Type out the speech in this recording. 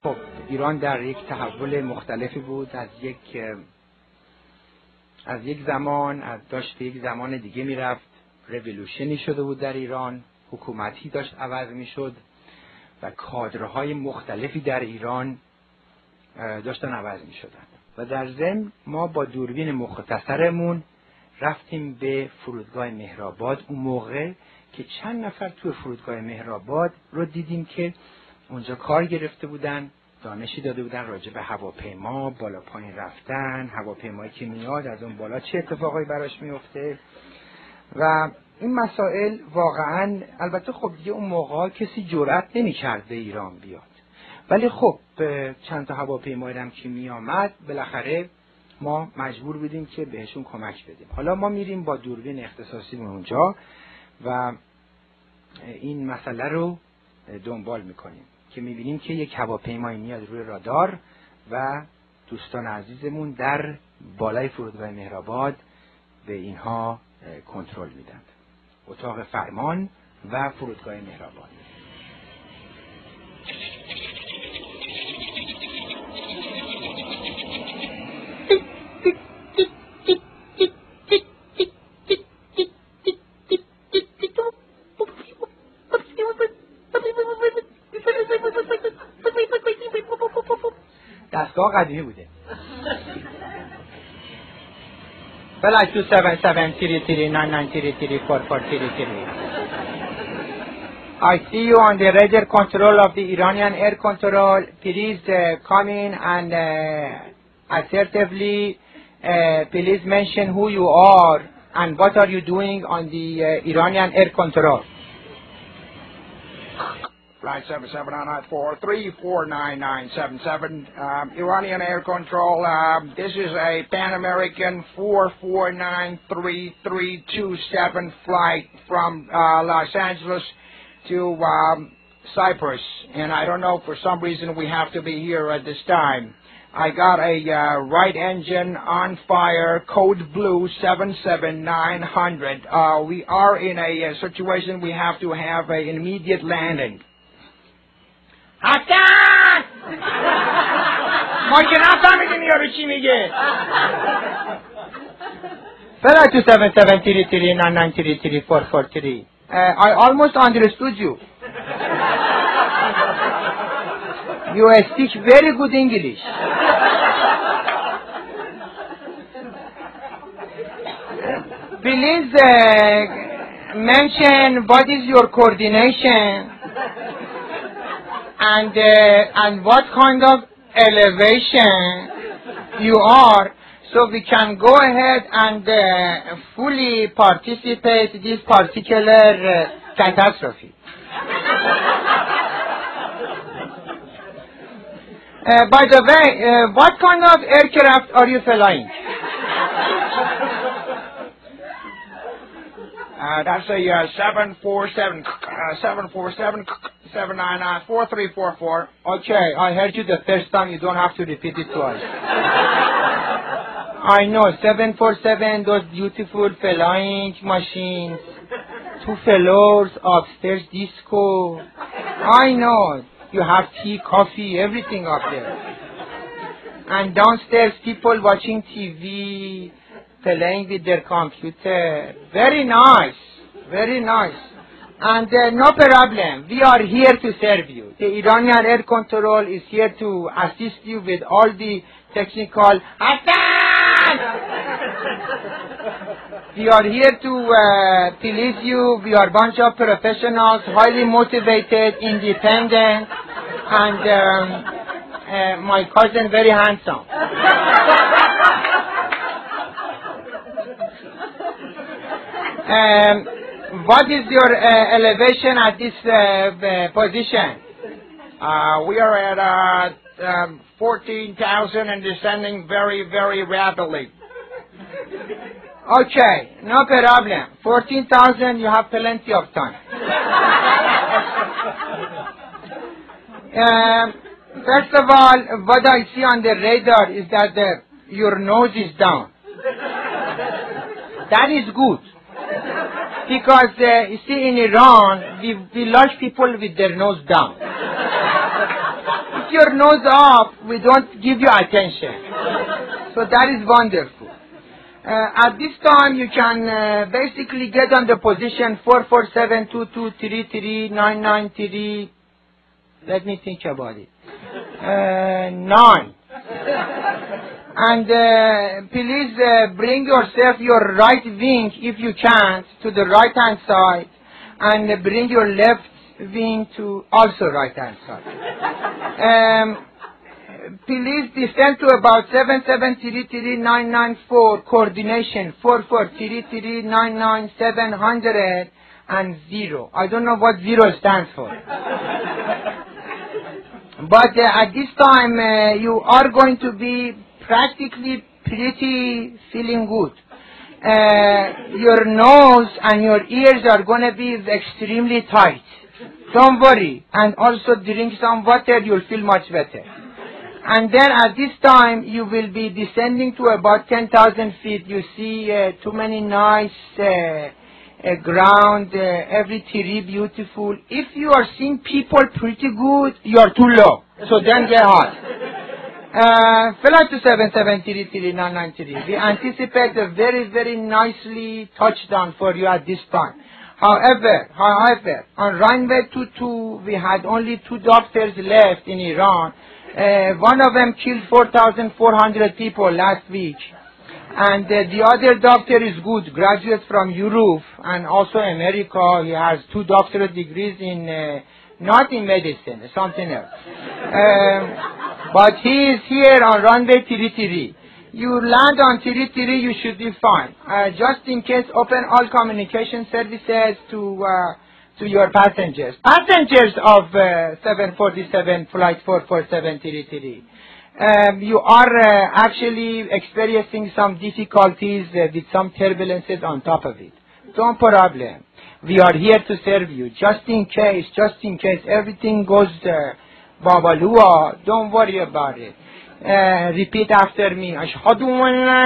خب ایران در یک تحول مختلفی بود. از یک زمان داشت به یک زمان دیگه میرفت. رولوشنی شده بود در ایران، حکومتی داشت عوض میشد و کادرهای مختلفی در ایران داشتن عوض میشدن. و در ضمن ما با دوربین مختصرمون رفتیم به فرودگاه مهرآباد اون موقع که چند نفر توی فرودگاه مهرآباد رو دیدیم که اونجا کار گرفته بودن، دانشی داده بودن راجع به هواپیما، بالا پایین رفتن، هواپیمایی که میاد از اون بالا چه اتفاقایی براش میفته. و این مسائل واقعا البته خب دیگه اون موقع کسی جرئت نمی‌کرد به ایران بیاد، ولی خب چند تا هواپیمایی هم که میامد بالاخره ما مجبور بودیم که بهشون کمک بدیم. حالا ما میریم با دوربین اختصاصی اونجا و این مسئله رو دنبال میکنیم که میبینیم که یک هواپیمایی میاد روی رادار و دوستان عزیزمون در بالای فرودگاه مهرآباد به اینها کنترل میدن. اتاق فرمان و فرودگاه مهرآباد. دستگاه قدیمی بوده. Flight 277-339-933-4433. I see you on the radar control of the Iranian air control. Please come in and assertively please mention who you are and what are you doing on the Iranian air control. Flight 7794-349977, Iranian Air Control. This is a Pan American 4493327 flight from Los Angeles to Cyprus. And I don't know, for some reason we have to be here at this time. I got a right engine on fire, code blue 77900. We are in a situation we have to have an immediate landing. حسن ما که نفهمیدیم یارو چی میگه. Flight 277-339-933-443. I almost understood you. You speak very good English. Please mention what is your coordination and what kind of elevation you are, so we can go ahead and fully participate in this particular catastrophe. By the way, what kind of aircraft are you flying? That's a 747-799-4344. Okay, I heard you the first time. You don't have to repeat it twice. I know 747, those beautiful flying machines, 2 floors, upstairs disco. I know you have tea, coffee, everything up there. And downstairs people watching TV, playing with their computer. Very nice, very nice. And no problem, we are here to serve you. The Iranian Air Control is here to assist you with all the technical. Hassan! We are here to please you. We are a bunch of professionals, highly motivated, independent, and my cousin very handsome. What is your elevation at this position? We are at 14,000 and descending very, very rapidly. Okay, no problem. 14,000, you have plenty of time. First of all, what I see on the radar is that your nose is down. That is good. Because, you see, in Iran, we like people with their nose down. If your nose off, we don't give you attention. So that is wonderful. At this time, you can basically get on the position 44722339993. Let me think about it. 9. And please bring yourself your right wing, if you can, to the right-hand side, and bring your left wing to also right-hand side. Please descend to about 7733994, coordination 443399700 and 0. I don't know what 0 stands for. But at this time, you are going to be practically pretty feeling good. Your nose and your ears are going to be extremely tight. Don't worry. And also drink some water, you'll feel much better. And then at this time, you will be descending to about 10,000 feet. You see too many nice ground, every tree beautiful. If you are seeing people pretty good, you are too low. So then get hot. Flight to 7733993. We anticipate a very, very nicely touchdown for you at this time. However, on runway 22, we had only 2 doctors left in Iran. One of them killed 4,400 people last week. And the other doctor is good, graduate from Europe and also America. He has 2 doctorate degrees in, not in medicine, something else. But he is here on runway 33. You land on 33, you should be fine. Just in case, open all communication services to your passengers. Passengers of 747 flight 44733. You are actually experiencing some difficulties with some turbulences on top of it. Don't problem. We are here to serve you. Just in case everything goes babalua, don't worry about it. Repeat after me. Ashhadu an la